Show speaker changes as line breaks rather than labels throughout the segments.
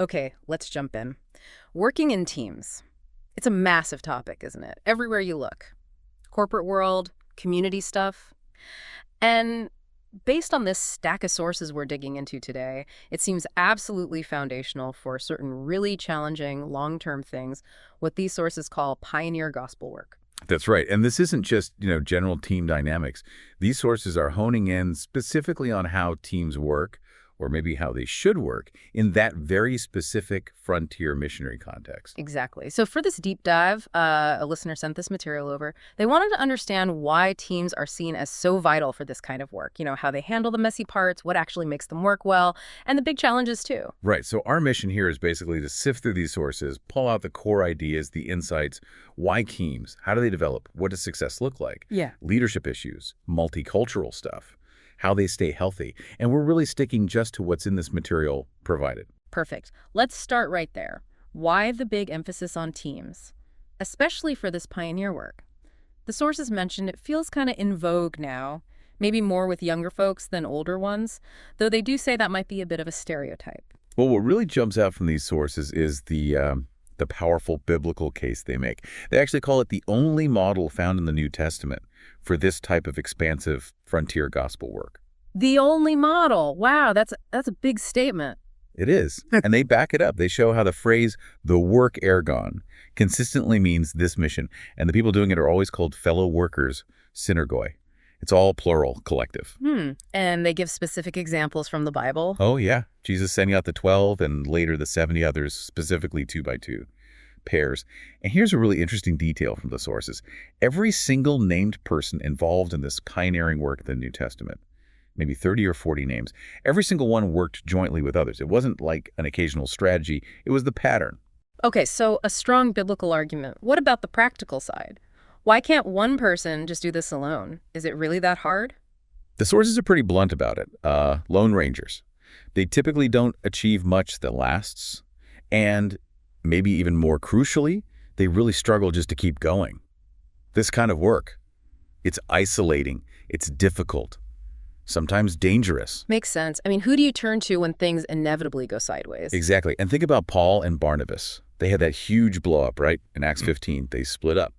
Okay, let's jump in. Working in teams. It's a massive topic, isn't it? Everywhere you look. Corporate world, community stuff. And based on this stack of sources we're digging into today, it seems absolutely foundational for certain really challenging long-term things, what these sources call pioneer gospel work.
That's right. And this isn't just, general team dynamics. These sources are honing in specifically on how teams work, or maybe how they should work, in that very specific frontier missionary context.
Exactly. So for this deep dive, a listener sent this material over. They wanted to understand why teams are seen as so vital for this kind of work. How they handle the messy parts, what actually makes them work well, and the big challenges too.
Right. So our mission here is basically to sift through these sources, pull out the core ideas, the insights. Why teams? How do they develop? What does success look like?
Yeah.
Leadership issues, multicultural stuff, how they stay healthy. And we're really sticking just to what's in this material provided.
Perfect. Let's start right there. Why the big emphasis on teams, especially for this pioneer work? The sources mentioned it feels kind of in vogue now, maybe more with younger folks than older ones, though they do say that might be a bit of a stereotype.
Well, what really jumps out from these sources is the powerful biblical case they make. They actually call it the only model found in the New Testament for this type of expansive frontier gospel work.
The only model. Wow, that's a big statement.
It is. And they back it up. They show how the phrase, the work ergon, consistently means this mission. And the people doing it are always called fellow workers, synergoi. It's all plural, collective.
And they give specific examples from the Bible?
Oh, yeah. Jesus sending out the 12 and later the 70 others, specifically 2 by 2 pairs. And here's a really interesting detail from the sources. Every single named person involved in this pioneering work in the New Testament, maybe 30 or 40 names, every single one worked jointly with others. It wasn't like an occasional strategy. It was the pattern.
Okay, so a strong biblical argument. What about the practical side? Why can't one person just do this alone? Is it really that hard?
The sources are pretty blunt about it. Lone rangers. They typically don't achieve much that lasts. And maybe even more crucially, they really struggle just to keep going. This kind of work, it's isolating, it's difficult, sometimes dangerous.
Makes sense. I mean, who do you turn to when things inevitably go sideways?
Exactly. And think about Paul and Barnabas. They had that huge blow up, right? In Acts 15, they split up.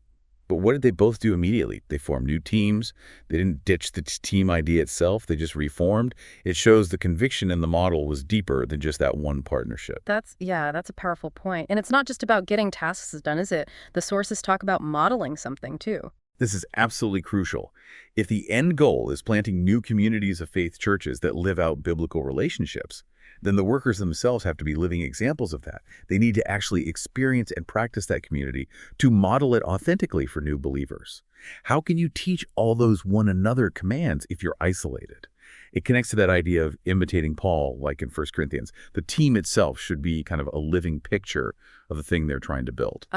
But what did they both do immediately? They formed new teams. They didn't ditch the team idea itself. They just reformed. It shows the conviction in the model was deeper than just that one partnership.
That's a powerful point. And it's not just about getting tasks done, is it? The sources talk about modeling something too.
This is absolutely crucial. If the end goal is planting new communities of faith churches that live out biblical relationships, then the workers themselves have to be living examples of that. They need to actually experience and practice that community to model it authentically for new believers. How can you teach all those one another commands if you're isolated? It connects to that idea of imitating Paul, like in 1 Corinthians. The team itself should be kind of a living picture of the thing they're trying to build.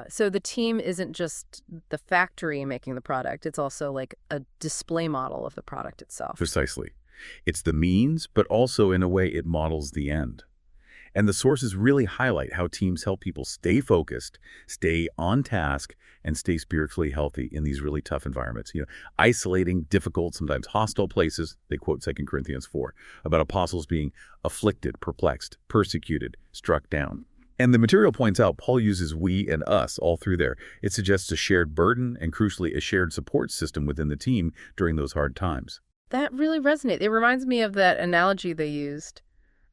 So the team isn't just the factory making the product. It's also like a display model of the product itself.
Precisely. It's the means, but also in a way it models the end. And the sources really highlight how teams help people stay focused, stay on task, and stay spiritually healthy in these really tough environments. Isolating, difficult, sometimes hostile places. They quote 2 Corinthians 4 about apostles being afflicted, perplexed, persecuted, struck down. And the material points out Paul uses we and us all through there. It suggests a shared burden and, crucially, a shared support system within the team during those hard times.
That really resonates. It reminds me of that analogy they used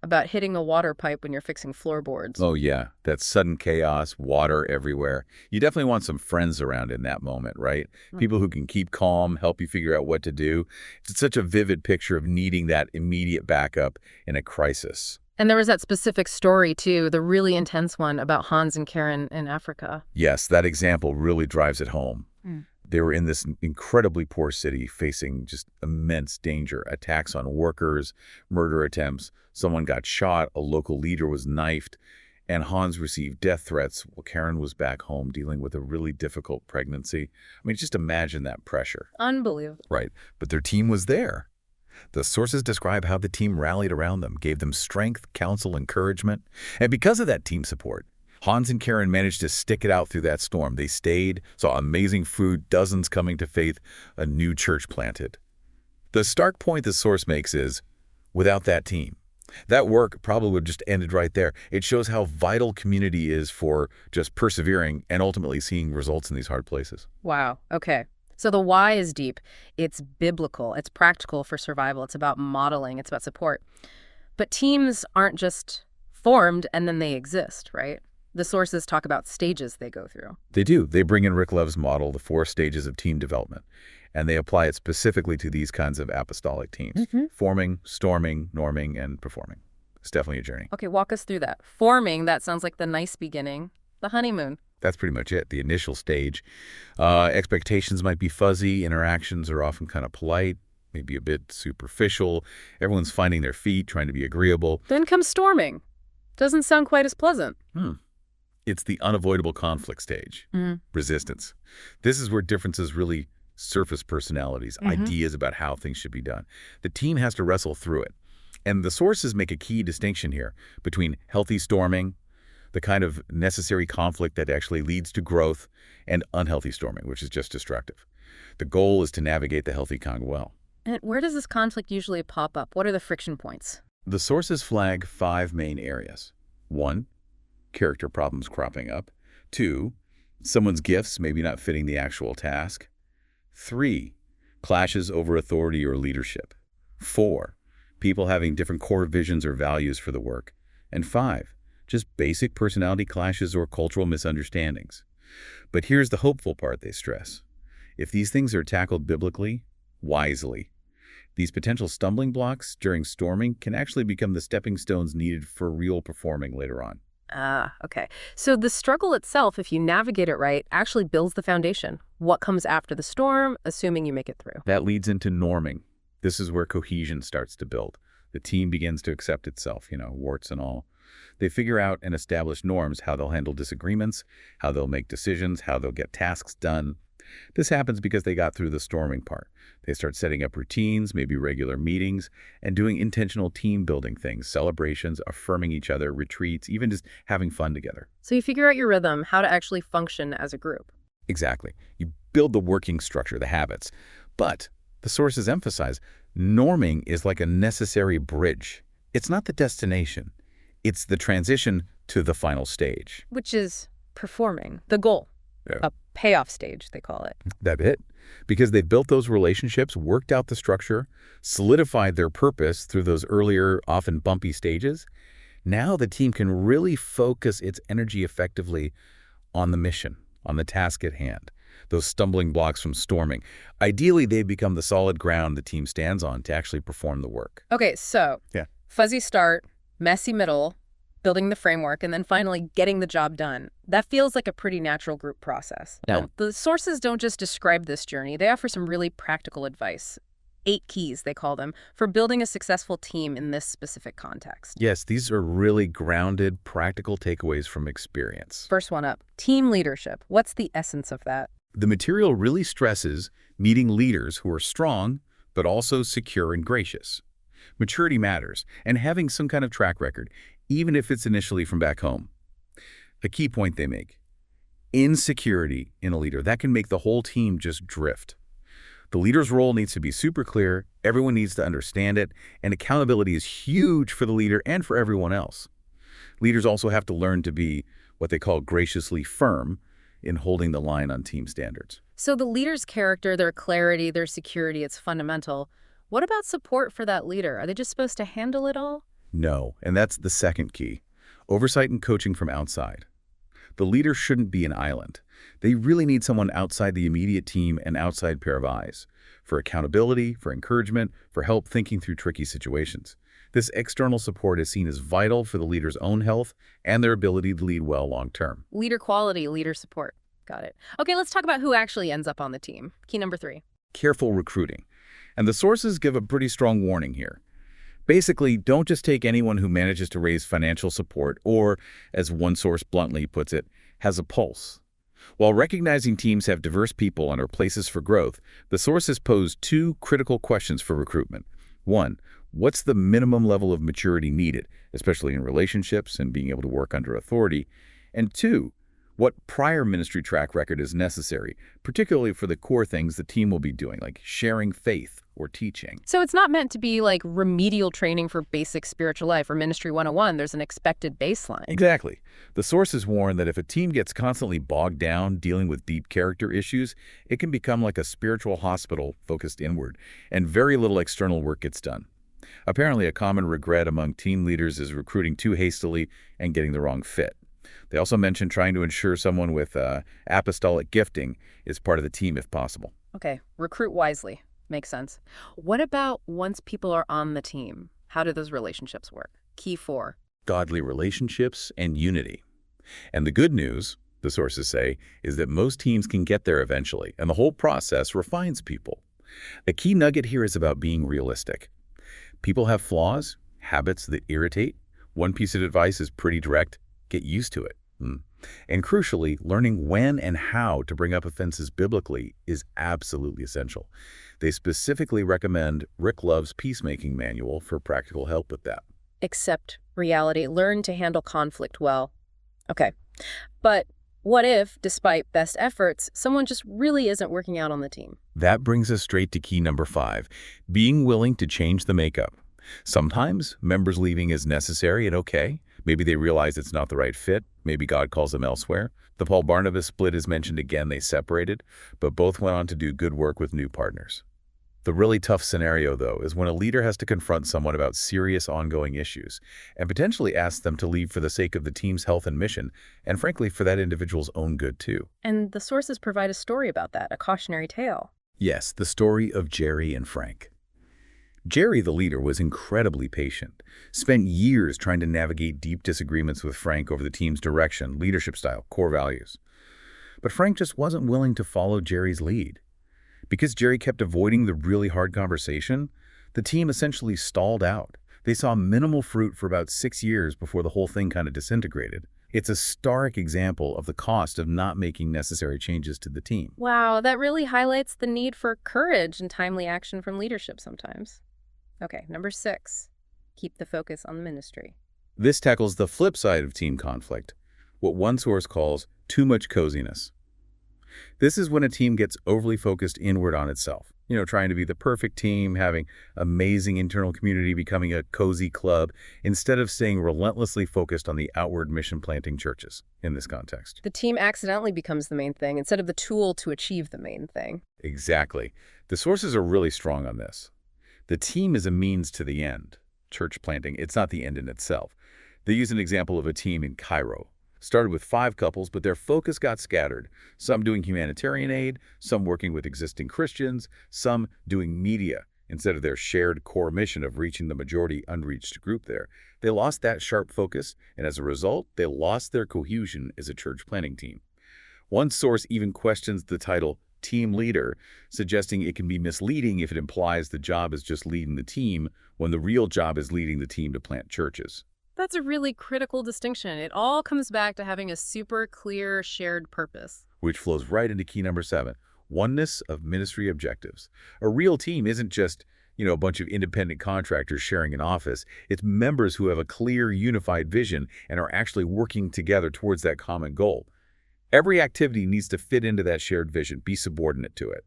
about hitting a water pipe when you're fixing floorboards.
Oh, yeah. That sudden chaos, water everywhere. You definitely want some friends around in that moment, right? People who can keep calm, help you figure out what to do. It's such a vivid picture of needing that immediate backup in a crisis.
And there was that specific story, too, the really intense one about Hans and Karen in Africa.
Yes, that example really drives it home. They were in this incredibly poor city facing just immense danger, attacks on workers, murder attempts. Someone got shot, a local leader was knifed, and Hans received death threats while Karen was back home dealing with a really difficult pregnancy. I mean, just imagine that pressure.
Unbelievable.
Right, but their team was there. The sources describe how the team rallied around them, gave them strength, counsel, encouragement. And because of that team support, Hans and Karen managed to stick it out through that storm. They stayed, saw amazing fruit, dozens coming to faith, a new church planted. The stark point the source makes is, without that team, That work probably would just ended right there. It shows how vital community is for just persevering and ultimately seeing results in these hard places.
Wow. Okay. So the why is deep. It's biblical. It's practical for survival. It's about modeling. It's about support. But teams aren't just formed and then they exist, right? The sources talk about stages they go through.
They do. They bring in Rick Love's model, the 4 stages of team development, and they apply it specifically to these kinds of apostolic teams: forming, storming, norming, and performing. It's definitely a journey.
Okay, walk us through that. Forming, that sounds like the nice beginning, the honeymoon.
That's pretty much it, the initial stage. Expectations might be fuzzy. Interactions are often kind of polite, maybe a bit superficial. Everyone's finding their feet, trying to be agreeable.
Then comes storming. Doesn't sound quite as pleasant.
It's the unavoidable conflict stage, resistance. This is where differences really surface personalities, ideas about how things should be done. The team has to wrestle through it. And the sources make a key distinction here between healthy storming, the kind of necessary conflict that actually leads to growth, and unhealthy storming, which is just destructive. The goal is to navigate the healthy kind well.
And where does this conflict usually pop up? What are the friction points?
The sources flag 5 main areas. 1, character problems cropping up. 2, someone's gifts maybe not fitting the actual task. 3, clashes over authority or leadership. 4, people having different core visions or values for the work. And 5, just basic personality clashes or cultural misunderstandings. But here's the hopeful part they stress. If these things are tackled biblically, wisely, these potential stumbling blocks during storming can actually become the stepping stones needed for real performing later on.
Ah, okay. So the struggle itself, if you navigate it right, actually builds the foundation. What comes after the storm, assuming you make it through?
That leads into norming. This is where cohesion starts to build. The team begins to accept itself, warts and all. They figure out and establish norms, how they'll handle disagreements, how they'll make decisions, how they'll get tasks done. This happens because they got through the storming part. They start setting up routines, maybe regular meetings, and doing intentional team-building things, celebrations, affirming each other, retreats, even just having fun together.
So you figure out your rhythm, how to actually function as a group.
Exactly. You build the working structure, the habits. But the sources emphasize norming is like a necessary bridge. It's not the destination. It's the transition to the final stage.
Which is performing, the goal.
Yeah.
A payoff stage, they call it.
That's it. Because they've built those relationships, worked out the structure, solidified their purpose through those earlier, often bumpy stages. Now the team can really focus its energy effectively on the mission, on the task at hand, those stumbling blocks from storming. Ideally, they become the solid ground the team stands on to actually perform the work.
Okay, so fuzzy start, messy middle, building the framework, and then finally getting the job done. That feels like a pretty natural group process. Now, the sources don't just describe this journey. They offer some really practical advice. 8 keys, they call them, for building a successful team in this specific context.
Yes, these are really grounded, practical takeaways from experience.
First one up, team leadership. What's the essence of that?
The material really stresses meeting leaders who are strong, but also secure and gracious. Maturity matters, and having some kind of track record, even if it's initially from back home. A key point they make: insecurity in a leader, that can make the whole team just drift. The leader's role needs to be super clear, everyone needs to understand it, and accountability is huge for the leader and for everyone else. Leaders also have to learn to be what they call graciously firm in holding the line on team standards.
So the leader's character, their clarity, their security, it's fundamental. What about support for that leader? Are they just supposed to handle it all?
No, and that's the second key. Oversight and coaching from outside. The leader shouldn't be an island. They really need someone outside the immediate team, an outside pair of eyes, for accountability, for encouragement, for help thinking through tricky situations. This external support is seen as vital for the leader's own health and their ability to lead well long term.
Leader quality, leader support. Got it. Okay, let's talk about who actually ends up on the team. Key number 3.
Careful recruiting. And the sources give a pretty strong warning here. Basically, don't just take anyone who manages to raise financial support or, as one source bluntly puts it, has a pulse. While recognizing teams have diverse people and are places for growth, the sources pose 2 critical questions for recruitment. 1, what's the minimum level of maturity needed, especially in relationships and being able to work under authority? And 2, what prior ministry track record is necessary, particularly for the core things the team will be doing, like sharing faith or teaching.
So it's not meant to be like remedial training for basic spiritual life or ministry 101. There's an expected baseline.
Exactly. The sources warn that if a team gets constantly bogged down dealing with deep character issues, it can become like a spiritual hospital focused inward, and very little external work gets done. Apparently, a common regret among team leaders is recruiting too hastily and getting the wrong fit. They also mentioned trying to ensure someone with apostolic gifting is part of the team if possible.
Okay, recruit wisely. Makes sense. What about once people are on the team? How do those relationships work? Key 4.
Godly relationships and unity. And the good news, the sources say, is that most teams can get there eventually, and the whole process refines people. The key nugget here is about being realistic. People have flaws, habits that irritate. One piece of advice is pretty direct: get used to it. And crucially, learning when and how to bring up offenses biblically is absolutely essential. They specifically recommend Rick Love's Peacemaking Manual for practical help with that.
Accept reality. Learn to handle conflict well. Okay. But what if, despite best efforts, someone just really isn't working out on the team?
That brings us straight to key number 5, being willing to change the makeup. Sometimes members leaving is necessary and okay. Maybe they realize it's not the right fit. Maybe God calls them elsewhere. The Paul-Barnabas split is mentioned again. They separated, but both went on to do good work with new partners. The really tough scenario, though, is when a leader has to confront someone about serious ongoing issues and potentially ask them to leave for the sake of the team's health and mission, and frankly, for that individual's own good, too.
And the sources provide a story about that, a cautionary tale.
Yes, the story of Jerry and Frank. Jerry, the leader, was incredibly patient, spent years trying to navigate deep disagreements with Frank over the team's direction, leadership style, core values. But Frank just wasn't willing to follow Jerry's lead. Because Jerry kept avoiding the really hard conversation, the team essentially stalled out. They saw minimal fruit for about 6 years before the whole thing kind of disintegrated. It's a stark example of the cost of not making necessary changes to the team.
Wow, that really highlights the need for courage and timely action from leadership sometimes. Okay, number 6, keep the focus on the ministry.
This tackles the flip side of team conflict, what one source calls too much coziness. This is when a team gets overly focused inward on itself, trying to be the perfect team, having amazing internal community, becoming a cozy club, instead of staying relentlessly focused on the outward mission-planting churches in this context.
The team accidentally becomes the main thing instead of the tool to achieve the main thing.
Exactly. The sources are really strong on this. The team is a means to the end. Church planting, it's not the end in itself. They use an example of a team in Cairo. Started with 5 couples, but their focus got scattered. Some doing humanitarian aid, some working with existing Christians, some doing media instead of their shared core mission of reaching the majority unreached group there. They lost that sharp focus, and as a result, they lost their cohesion as a church planting team. One source even questions the title team leader, suggesting it can be misleading if it implies the job is just leading the team when the real job is leading the team to plant churches.
That's a really critical distinction. It all comes back to having a super clear shared purpose.
Which flows right into key number 7, oneness of ministry objectives. A real team isn't just, a bunch of independent contractors sharing an office. It's members who have a clear, unified vision and are actually working together towards that common goal. Every activity needs to fit into that shared vision, be subordinate to it.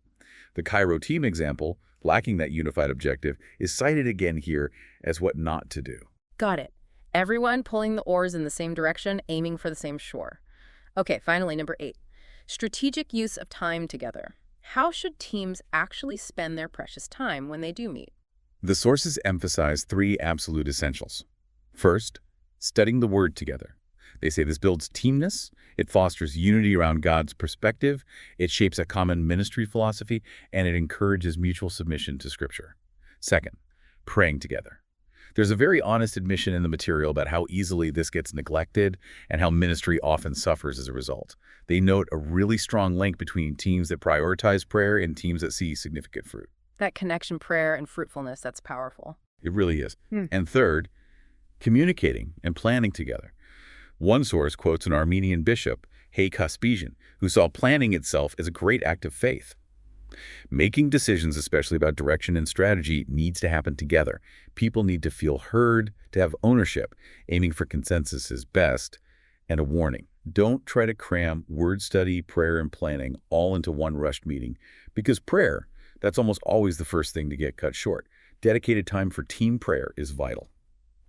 The Cairo team example, lacking that unified objective, is cited again here as what not to do.
Got it. Everyone pulling the oars in the same direction, aiming for the same shore. Okay, finally, number 8, strategic use of time together. How should teams actually spend their precious time when they do meet?
The sources emphasize 3 absolute essentials. First, studying the Word together. They say this builds teamness, it fosters unity around God's perspective, it shapes a common ministry philosophy, and it encourages mutual submission to Scripture. Second, praying together. There's a very honest admission in the material about how easily this gets neglected and how ministry often suffers as a result. They note a really strong link between teams that prioritize prayer and teams that see significant fruit.
That connection, prayer, and fruitfulness, that's powerful.
It really is. And third, communicating and planning together. One source quotes an Armenian bishop, Hey Caspesian, who saw planning itself as a great act of faith. Making decisions, especially about direction and strategy, needs to happen together. People need to feel heard, to have ownership. Aiming for consensus is best. And a warning, don't try to cram word study, prayer, and planning all into one rushed meeting, because prayer, That's almost always the first thing to get cut short. Dedicated time for team prayer is vital.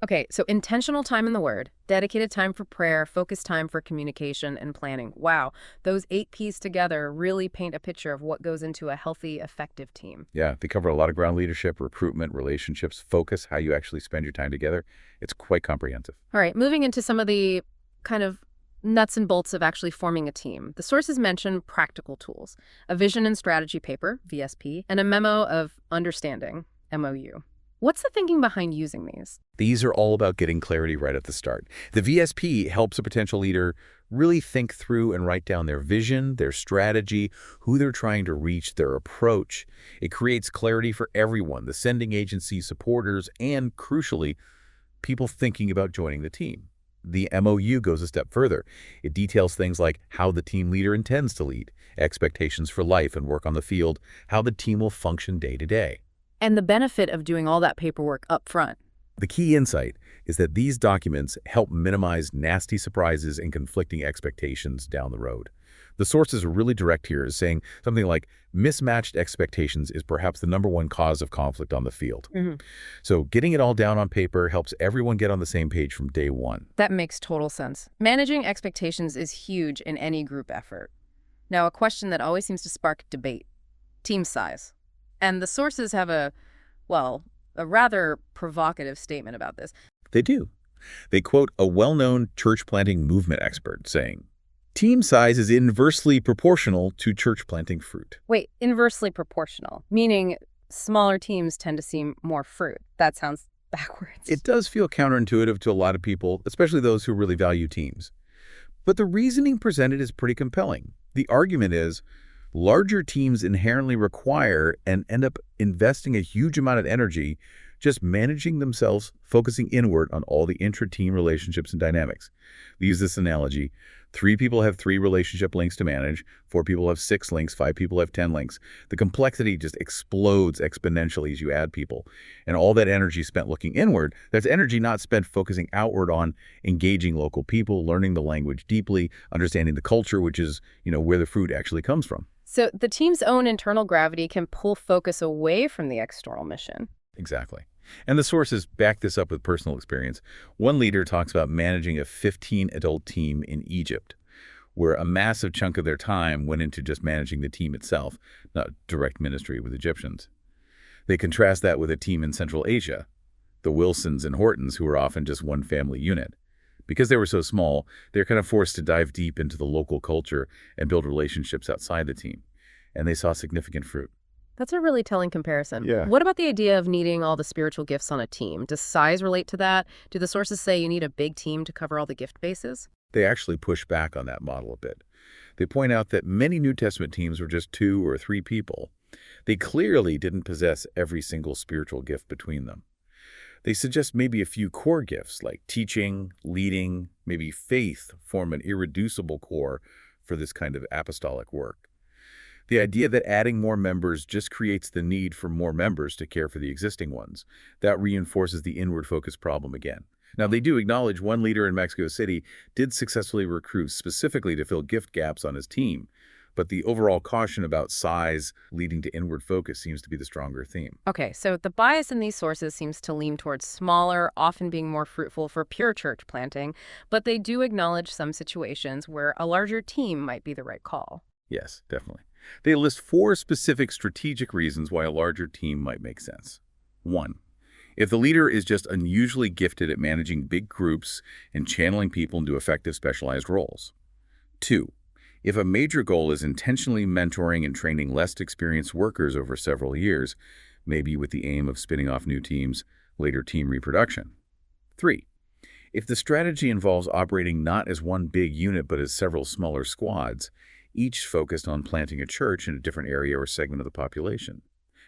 Okay, so intentional time in the Word, dedicated time for prayer, focused time for communication and planning. Wow, those 8 Ps together really paint a picture of what goes into a healthy, effective team.
Yeah, they cover a lot of ground: leadership, recruitment, relationships, focus, how you actually spend your time together. It's quite comprehensive.
All right, moving into some of the kind of nuts and bolts of actually forming a team. The sources mention practical tools, a vision and strategy paper, VSP, and a memo of understanding, MOU. What's the thinking behind using these?
These are all about getting clarity right at the start. The VSP helps a potential leader really think through and write down their vision, their strategy, who they're trying to reach, their approach. It creates clarity for everyone, the sending agency, supporters, and, crucially, people thinking about joining the team. The MOU goes a step further. It details things like how the team leader intends to lead, expectations for life and work on the field, how the team will function day to day.
And the benefit of doing all that paperwork up front.
The key insight is that these documents help minimize nasty surprises and conflicting expectations down the road. The sources are really direct here, is saying something like mismatched expectations is perhaps the #1 cause of conflict on the field. So getting it all down on paper helps everyone get on the same page from day one.
That makes total sense. Managing expectations is huge in any group effort. Now, a question that always seems to spark debate: team size. And the sources have a rather provocative statement about this.
They do. They quote a well-known church planting movement expert saying, "Team size is inversely proportional to church planting fruit."
Wait, inversely proportional, meaning smaller teams tend to see more fruit. That sounds backwards.
It does feel counterintuitive to a lot of people, especially those who really value teams. But the reasoning presented is pretty compelling. The argument is, larger teams inherently require and end up investing a huge amount of energy just managing themselves, focusing inward on all the intra-team relationships and dynamics. We use this analogy. 3 people have 3 relationship links to manage, 4 people have 6 links, 5 people have 10 links. The complexity just explodes exponentially as you add people. And all that energy spent looking inward, that's energy not spent focusing outward on engaging local people, learning the language deeply, understanding the culture, which is, where the fruit actually comes from.
So the team's own internal gravity can pull focus away from the external mission.
Exactly. And the sources back this up with personal experience. One leader talks about managing a 15-adult team in Egypt, where a massive chunk of their time went into just managing the team itself, not direct ministry with Egyptians. They contrast that with a team in Central Asia, the Wilsons and Hortons, who were often just one family unit. Because they were so small, they're kind of forced to dive deep into the local culture and build relationships outside the team. And they saw significant fruit.
That's a really telling comparison.
Yeah.
What about the idea of needing all the spiritual gifts on a team? Does size relate to that? Do the sources say you need a big team to cover all the gift bases?
They actually push back on that model a bit. They point out that many New Testament teams were just 2 or 3 people. They clearly didn't possess every single spiritual gift between them. They suggest maybe a few core gifts like teaching, leading, maybe faith form an irreducible core for this kind of apostolic work. The idea that adding more members just creates the need for more members to care for the existing ones. That reinforces the inward focus problem again. Now, they do acknowledge one leader in Mexico City did successfully recruit specifically to fill gift gaps on his team, but the overall caution about size leading to inward focus seems to be the stronger theme.
Okay, so the bias in these sources seems to lean towards smaller, often being more fruitful for pure church planting, but they do acknowledge some situations where a larger team might be the right call.
Yes, definitely. They list 4 specific strategic reasons why a larger team might make sense. 1. If the leader is just unusually gifted at managing big groups and channeling people into effective specialized roles. 2. If a major goal is intentionally mentoring and training less experienced workers over several years, maybe with the aim of spinning off new teams, later team reproduction. 3. If the strategy involves operating not as one big unit but as several smaller squads, each focused on planting a church in a different area or segment of the population.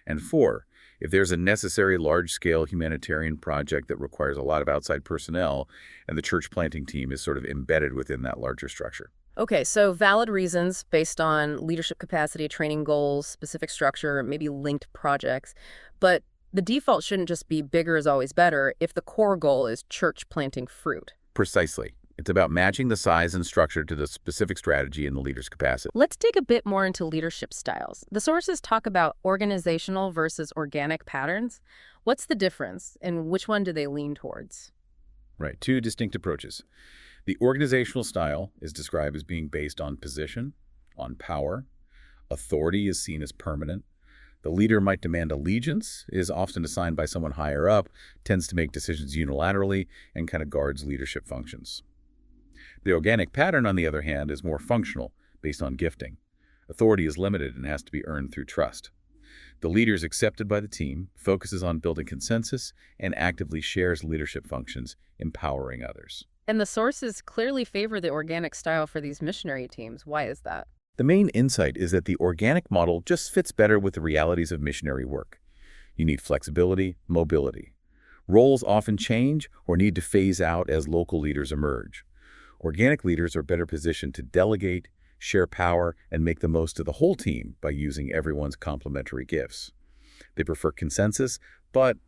And 4, if there's a necessary large-scale humanitarian project that requires a lot of outside personnel and the church planting team is sort of embedded within that larger structure.
Okay, so valid reasons based on leadership capacity, training goals, specific structure, maybe linked projects. But the default shouldn't just be bigger is always better if the core goal is church planting fruit.
Precisely. It's about matching the size and structure to the specific strategy and the leader's capacity.
Let's dig a bit more into leadership styles. The sources talk about organizational versus organic patterns. What's the difference, and which one do they lean towards?
Right, two distinct approaches. The organizational style is described as being based on position, on power. Authority is seen as permanent. The leader might demand allegiance, is often assigned by someone higher up, tends to make decisions unilaterally, and kind of guards leadership functions. The organic pattern, on the other hand, is more functional, based on gifting. Authority is limited and has to be earned through trust. The leader is accepted by the team, focuses on building consensus, and actively shares leadership functions, empowering others.
And the sources clearly favor the organic style for these missionary teams. Why is that?
The main insight is that the organic model just fits better with the realities of missionary work. You need flexibility, mobility. Roles often change or need to phase out as local leaders emerge. Organic leaders are better positioned to delegate, share power, and make the most of the whole team by using everyone's complementary gifts. They prefer consensus, but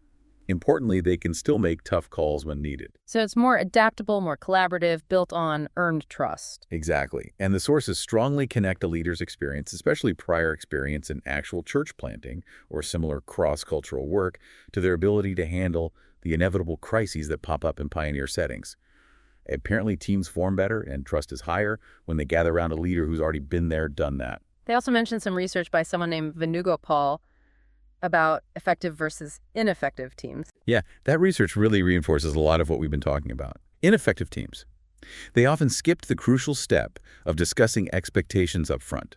importantly, they can still make tough calls when needed.
So it's more adaptable, more collaborative, built on earned trust.
Exactly. And the sources strongly connect a leader's experience, especially prior experience in actual church planting or similar cross-cultural work, to their ability to handle the inevitable crises that pop up in pioneer settings. Apparently, teams form better and trust is higher when they gather around a leader who's already been there, done that.
They also mentioned some research by someone named Venugopal about effective versus ineffective teams.
Yeah, that research really reinforces a lot of what we've been talking about. Ineffective teams. They often skipped the crucial step of discussing expectations up front.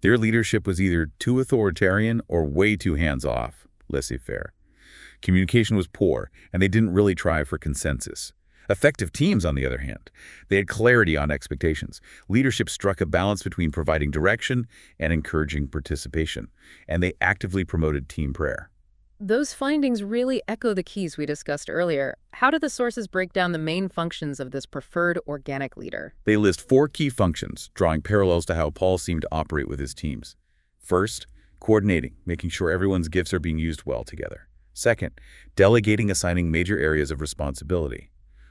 Their leadership was either too authoritarian or way too hands-off, laissez-faire. Communication was poor, and they didn't really try for consensus. Effective teams, on the other hand, they had clarity on expectations. Leadership struck a balance between providing direction and encouraging participation, and they actively promoted team prayer.
Those findings really echo the keys we discussed earlier. How do the sources break down the main functions of this preferred organic leader?
They list 4 key functions, drawing parallels to how Paul seemed to operate with his teams. First, coordinating, making sure everyone's gifts are being used well together. Second, delegating, assigning major areas of responsibility.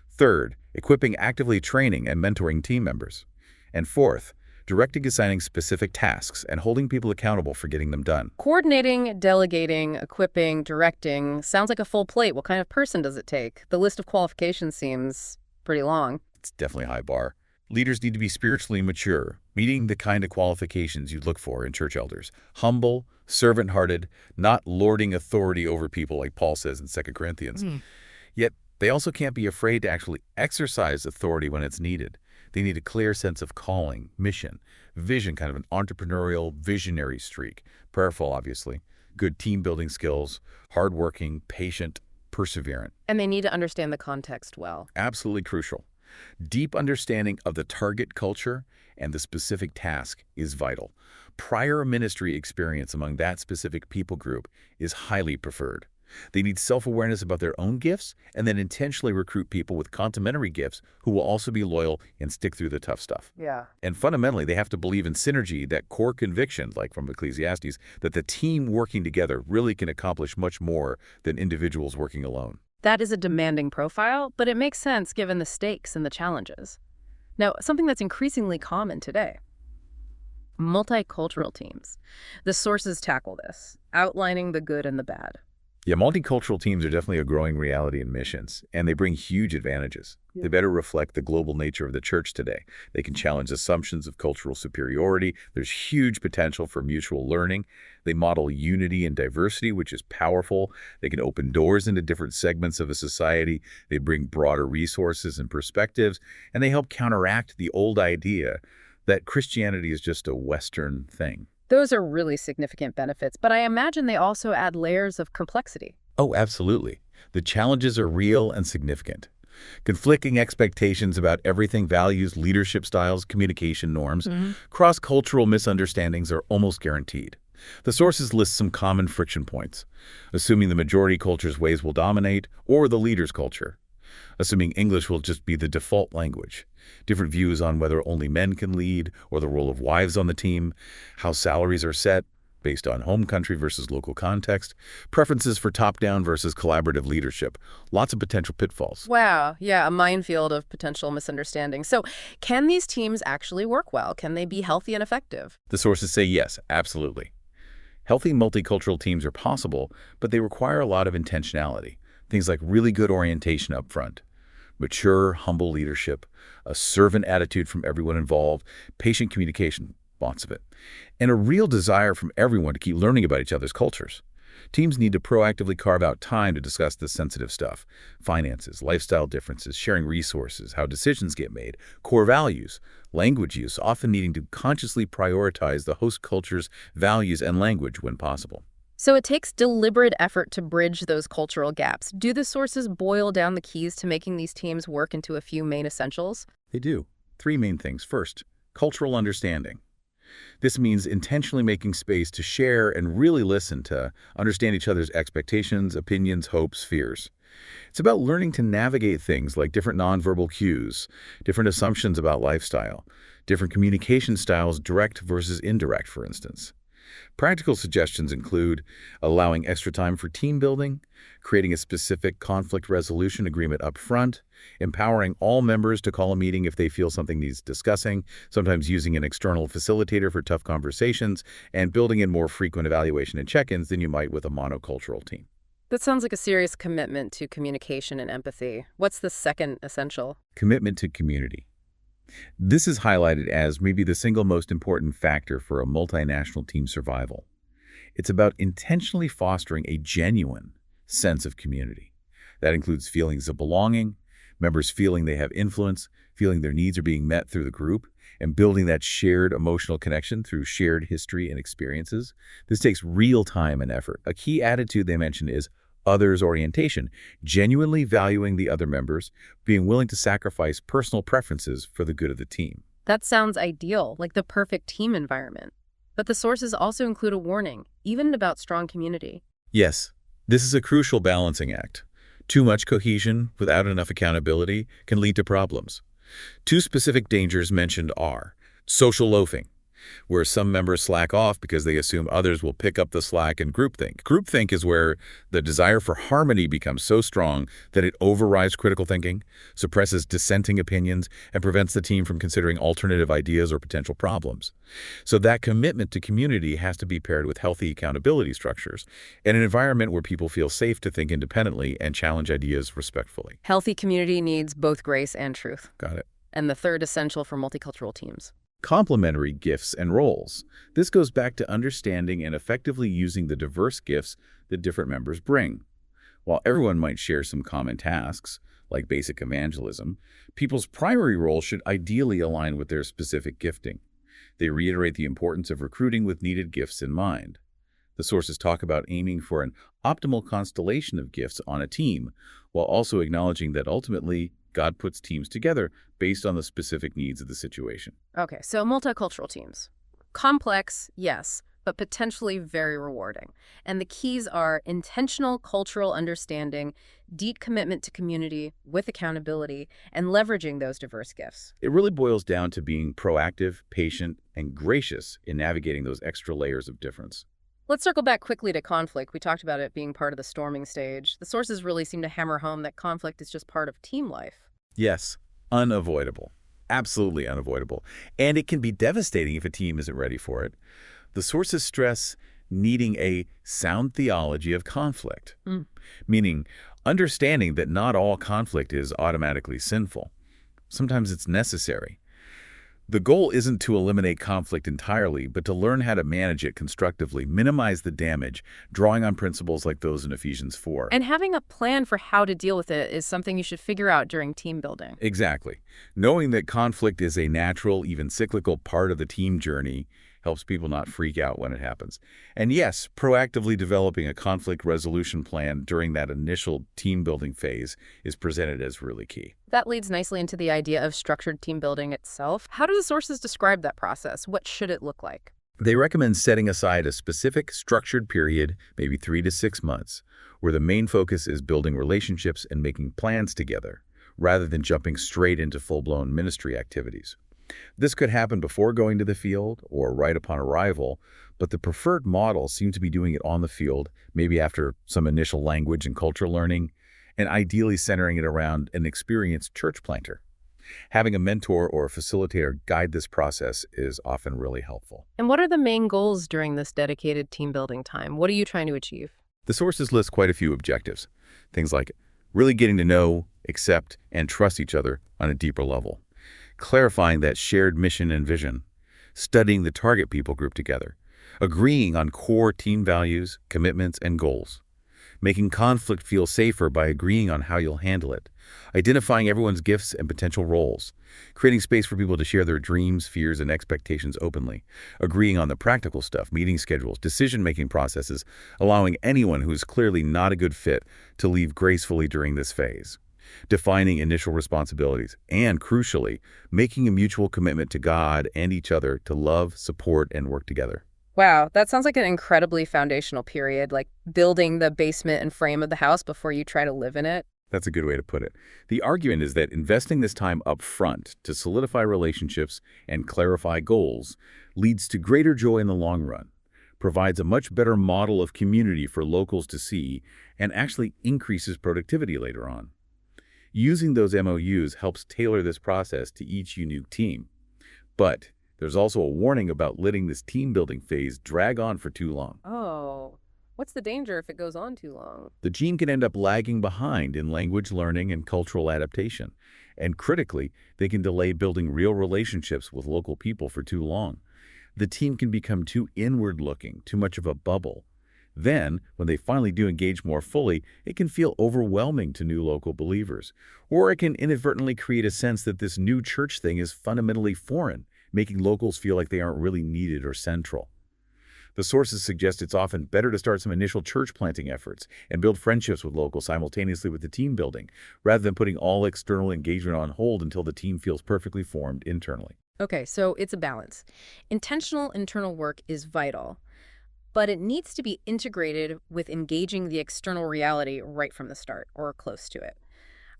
Third, equipping, actively training and mentoring team members. And fourth, directing, assigning specific tasks and holding people accountable for getting them done.
Coordinating, delegating, equipping, directing sounds like a full plate. What kind of person does it take? The list of qualifications seems pretty long.
It's definitely a high bar. Leaders need to be spiritually mature, meeting the kind of qualifications you'd look for in church elders. Humble, servant-hearted, not lording authority over people like Paul says in 2 Corinthians. Yet, they also can't be afraid to actually exercise authority when it's needed. They need a clear sense of calling, mission, vision, kind of an entrepreneurial, visionary streak. Prayerful, obviously. Good team-building skills, hardworking, patient, perseverant.
And they need to understand the context well.
Absolutely crucial. Deep understanding of the target culture and the specific task is vital. Prior ministry experience among that specific people group is highly preferred. They need self-awareness about their own gifts and then intentionally recruit people with complementary gifts who will also be loyal and stick through the tough stuff.
Yeah.
And fundamentally, they have to believe in synergy, that core conviction, like from Ecclesiastes, that the team working together really can accomplish much more than individuals working alone.
That is a demanding profile, but it makes sense given the stakes and the challenges. Now, something that's increasingly common today. Multicultural teams. The sources tackle this, outlining the good and the bad.
Yeah, multicultural teams are definitely a growing reality in missions, and they bring huge advantages.
Yeah.
They better reflect the global nature of the church today. They can challenge assumptions of cultural superiority. There's huge potential for mutual learning. They model unity and diversity, which is powerful. They can open doors into different segments of a society. They bring broader resources and perspectives, and they help counteract the old idea that Christianity is just a Western thing.
Those are really significant benefits, but I imagine they also add layers of complexity.
Oh, absolutely. The challenges are real and significant. Conflicting expectations about everything, values, leadership styles, communication norms, cross-cultural misunderstandings are almost guaranteed. The sources list some common friction points, assuming the majority culture's ways will dominate, or the leader's culture. Assuming English will just be the default language. Different views on whether only men can lead or the role of wives on the team, how salaries are set, based on home country versus local context, preferences for top-down versus collaborative leadership, lots of potential pitfalls.
Wow, yeah, a minefield of potential misunderstandings. So, can these teams actually work well? Can they be healthy and effective?
The sources say yes, absolutely. Healthy multicultural teams are possible, but they require a lot of intentionality. Things like really good orientation up front, mature, humble leadership, a servant attitude from everyone involved, patient communication, lots of it, and a real desire from everyone to keep learning about each other's cultures. Teams need to proactively carve out time to discuss this sensitive stuff: finances, lifestyle differences, sharing resources, how decisions get made, core values, language use, often needing to consciously prioritize the host culture's values and language when possible.
So, it takes deliberate effort to bridge those cultural gaps. Do the sources boil down the keys to making these teams work into a few main essentials?
They do. Three main things. First, cultural understanding. This means intentionally making space to share and really listen to understand each other's expectations, opinions, hopes, fears. It's about learning to navigate things like different nonverbal cues, different assumptions about lifestyle, different communication styles, direct versus indirect, for instance. Practical suggestions include allowing extra time for team building, creating a specific conflict resolution agreement up front, empowering all members to call a meeting if they feel something needs discussing, sometimes using an external facilitator for tough conversations, and building in more frequent evaluation and check-ins than you might with a monocultural team.
That sounds like a serious commitment to communication and empathy. What's the second essential?
Commitment to community. This is highlighted as maybe the single most important factor for a multinational team survival. It's about intentionally fostering a genuine sense of community. That includes feelings of belonging, members feeling they have influence, feeling their needs are being met through the group, and building that shared emotional connection through shared history and experiences. This takes real time and effort. A key attitude they mention is others orientation, genuinely valuing the other members, being willing to sacrifice personal preferences for the good of the team.
That sounds ideal, like the perfect team environment. But the sources also include a warning, even about strong community.
Yes, this is a crucial balancing act. Too much cohesion without enough accountability can lead to problems. Two specific dangers mentioned are social loafing, where some members slack off because they assume others will pick up the slack, and groupthink. Groupthink is where the desire for harmony becomes so strong that it overrides critical thinking, suppresses dissenting opinions, and prevents the team from considering alternative ideas or potential problems. So that commitment to community has to be paired with healthy accountability structures and an environment where people feel safe to think independently and challenge ideas respectfully.
Healthy community needs both grace and truth.
Got it.
And the third essential for multicultural teams.
Complementary gifts and roles. This goes back to understanding and effectively using the diverse gifts that different members bring. While everyone might share some common tasks, like basic evangelism, people's primary role should ideally align with their specific gifting. They reiterate the importance of recruiting with needed gifts in mind. The sources talk about aiming for an optimal constellation of gifts on a team, while also acknowledging that ultimately God puts teams together based on the specific needs of the situation.
Okay, so multicultural teams. Complex, yes, but potentially very rewarding. And the keys are intentional cultural understanding, deep commitment to community with accountability, and leveraging those diverse gifts.
It really boils down to being proactive, patient, and gracious in navigating those extra layers of difference.
Let's circle back quickly to conflict. We talked about it being part of the storming stage. The sources really seem to hammer home that conflict is just part of team life.
Yes, unavoidable. Absolutely unavoidable. And it can be devastating if a team isn't ready for it. The sources stress needing a sound theology of conflict, meaning understanding that not all conflict is automatically sinful. Sometimes it's necessary. The goal isn't to eliminate conflict entirely, but to learn how to manage it constructively, minimize the damage, drawing on principles like those in Ephesians 4.
And having a plan for how to deal with it is something you should figure out during team building.
Exactly. Knowing that conflict is a natural, even cyclical part of the team journey helps people not freak out when it happens. And yes, proactively developing a conflict resolution plan during that initial team building phase is presented as really key.
That leads nicely into the idea of structured team building itself. How do the sources describe that process? What should it look like?
They recommend setting aside a specific structured period, maybe 3 to 6 months, where the main focus is building relationships and making plans together, rather than jumping straight into full-blown ministry activities. This could happen before going to the field or right upon arrival, but the preferred model seems to be doing it on the field, maybe after some initial language and culture learning, and ideally centering it around an experienced church planter. Having a mentor or a facilitator guide this process is often really helpful.
And what are the main goals during this dedicated team building time? What are you trying to achieve?
The sources list quite a few objectives. Things like really getting to know, accept, and trust each other on a deeper level, clarifying that shared mission and vision, studying the target people group together, agreeing on core team values, commitments, and goals, making conflict feel safer by agreeing on how you'll handle it, identifying everyone's gifts and potential roles, creating space for people to share their dreams, fears, and expectations openly, agreeing on the practical stuff, meeting schedules, decision-making processes, allowing anyone who is clearly not a good fit to leave gracefully during this phase, defining initial responsibilities, and, crucially, making a mutual commitment to God and each other to love, support, and work together.
Wow, that sounds like an incredibly foundational period, like building the basement and frame of the house before you try to live in it.
That's a good way to put it. The argument is that investing this time up front to solidify relationships and clarify goals leads to greater joy in the long run, provides a much better model of community for locals to see, and actually increases productivity later on. Using those MOUs helps tailor this process to each unique team. But there's also a warning about letting this team-building phase drag on for too long.
Oh, what's the danger if it goes on too long?
The team can end up lagging behind in language learning and cultural adaptation. And critically, they can delay building real relationships with local people for too long. The team can become too inward-looking, too much of a bubble. Then, when they finally do engage more fully, it can feel overwhelming to new local believers. Or it can inadvertently create a sense that this new church thing is fundamentally foreign, making locals feel like they aren't really needed or central. The sources suggest it's often better to start some initial church planting efforts and build friendships with locals simultaneously with the team building, rather than putting all external engagement on hold until the team feels perfectly formed internally.
Okay, so it's a balance. Intentional internal work is vital, but it needs to be integrated with engaging the external reality right from the start, or close to it.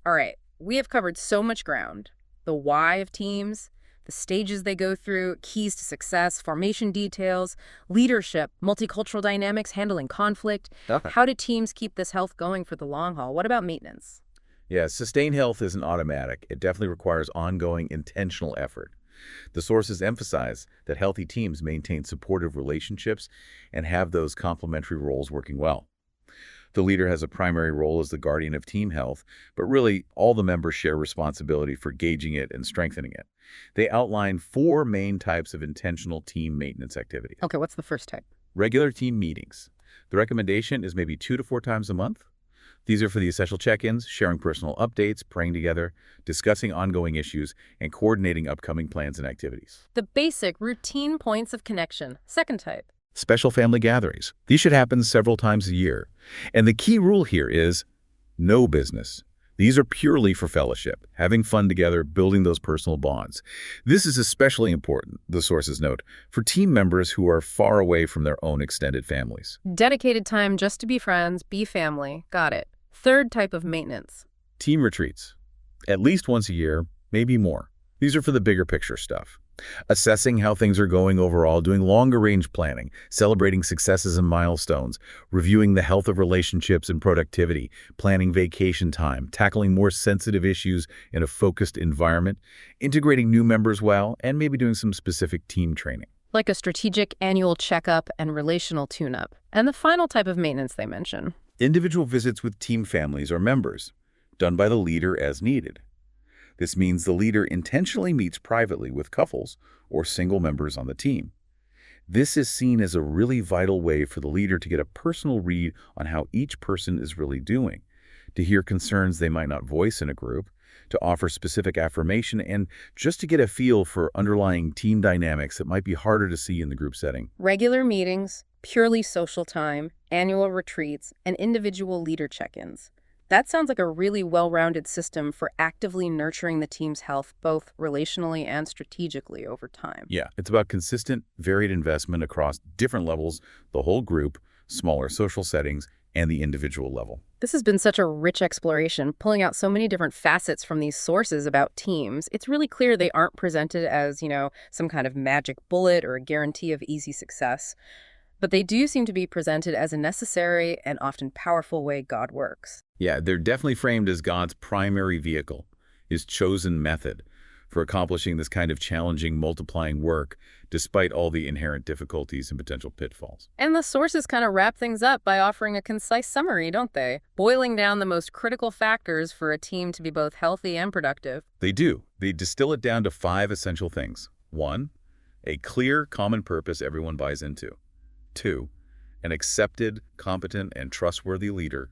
All right, we have covered so much ground. The why of teams, the stages they go through, keys to success, formation details, leadership, multicultural dynamics, handling conflict.
Okay.
How do teams keep this health going for the long haul? What about maintenance?
Yeah, sustained health isn't automatic. It definitely requires ongoing, intentional effort. The sources emphasize that healthy teams maintain supportive relationships and have those complementary roles working well. The leader has a primary role as the guardian of team health, but really all the members share responsibility for gauging it and strengthening it. They outline 4 main types of intentional team maintenance activities.
Okay, what's the first type?
Regular team meetings. The recommendation is maybe 2 to 4 times a month. These are for the essential check-ins, sharing personal updates, praying together, discussing ongoing issues, and coordinating upcoming plans and activities.
The basic routine points of connection. Second type.
Special family gatherings. These should happen several times a year. And the key rule here is no business. These are purely for fellowship, having fun together, building those personal bonds. This is especially important, the sources note, for team members who are far away from their own extended families.
Dedicated time just to be friends, be family. Got it. Third type of maintenance.
Team retreats. At least once a year, maybe more. These are for the bigger picture stuff. Assessing how things are going overall, doing longer-range planning, celebrating successes and milestones, reviewing the health of relationships and productivity, planning vacation time, tackling more sensitive issues in a focused environment, integrating new members well, and maybe doing some specific team training.
Like a strategic annual checkup and relational tune-up. And the final type of maintenance they mention.
Individual visits with team families or members, done by the leader as needed. This means the leader intentionally meets privately with couples or single members on the team. This is seen as a really vital way for the leader to get a personal read on how each person is really doing, to hear concerns they might not voice in a group, to offer specific affirmation, and just to get a feel for underlying team dynamics that might be harder to see in the group setting.
Regular meetings, purely social time, annual retreats, and individual leader check-ins. That sounds like a really well-rounded system for actively nurturing the team's health, both relationally and strategically over time.
Yeah, it's about consistent, varied investment across different levels, the whole group, smaller social settings, and the individual level.
This has been such a rich exploration, pulling out so many different facets from these sources about teams. It's really clear they aren't presented as, some kind of magic bullet or a guarantee of easy success. But they do seem to be presented as a necessary and often powerful way God works.
Yeah, they're definitely framed as God's primary vehicle, his chosen method for accomplishing this kind of challenging, multiplying work, despite all the inherent difficulties and potential pitfalls.
And the sources kind of wrap things up by offering a concise summary, don't they? Boiling down the most critical factors for a team to be both healthy and productive.
They do. They distill it down to 5 essential things. 1, a clear, common purpose everyone buys into. 2, an accepted, competent, and trustworthy leader.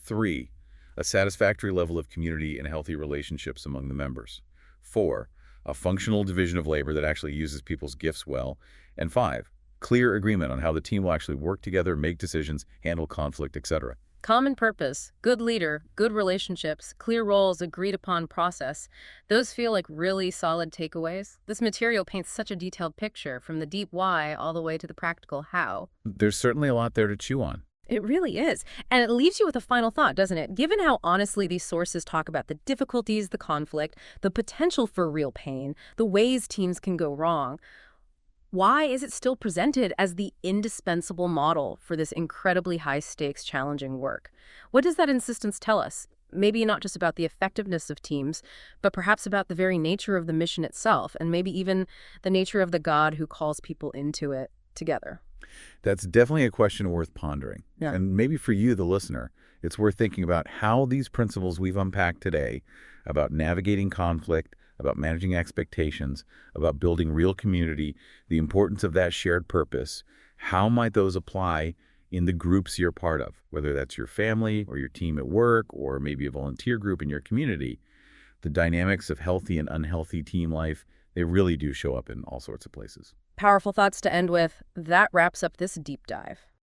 3, a satisfactory level of community and healthy relationships among the members. 4, a functional division of labor that actually uses people's gifts well. And 5, clear agreement on how the team will actually work together, make decisions, handle conflict, etc.
Common purpose, good leader, good relationships, clear roles, agreed upon process. Those feel like really solid takeaways. This material paints such a detailed picture, from the deep why all the way to the practical how.
There's certainly a lot there to chew on.
It really is. And it leaves you with a final thought, doesn't it? Given how honestly these sources talk about the difficulties, the conflict, the potential for real pain, the ways teams can go wrong, why is it still presented as the indispensable model for this incredibly high-stakes, challenging work? What does that insistence tell us? Maybe not just about the effectiveness of teams, but perhaps about the very nature of the mission itself, and maybe even the nature of the God who calls people into it together.
That's definitely a question worth pondering.
Yeah.
And maybe for you, the listener, it's worth thinking about how these principles we've unpacked today, about navigating conflict, about managing expectations, about building real community, the importance of that shared purpose, how might those apply in the groups you're part of, whether that's your family or your team at work or maybe a volunteer group in your community. The dynamics of healthy and unhealthy team life, they really do show up in all sorts of places.
Powerful thoughts to end with. That wraps up this deep dive.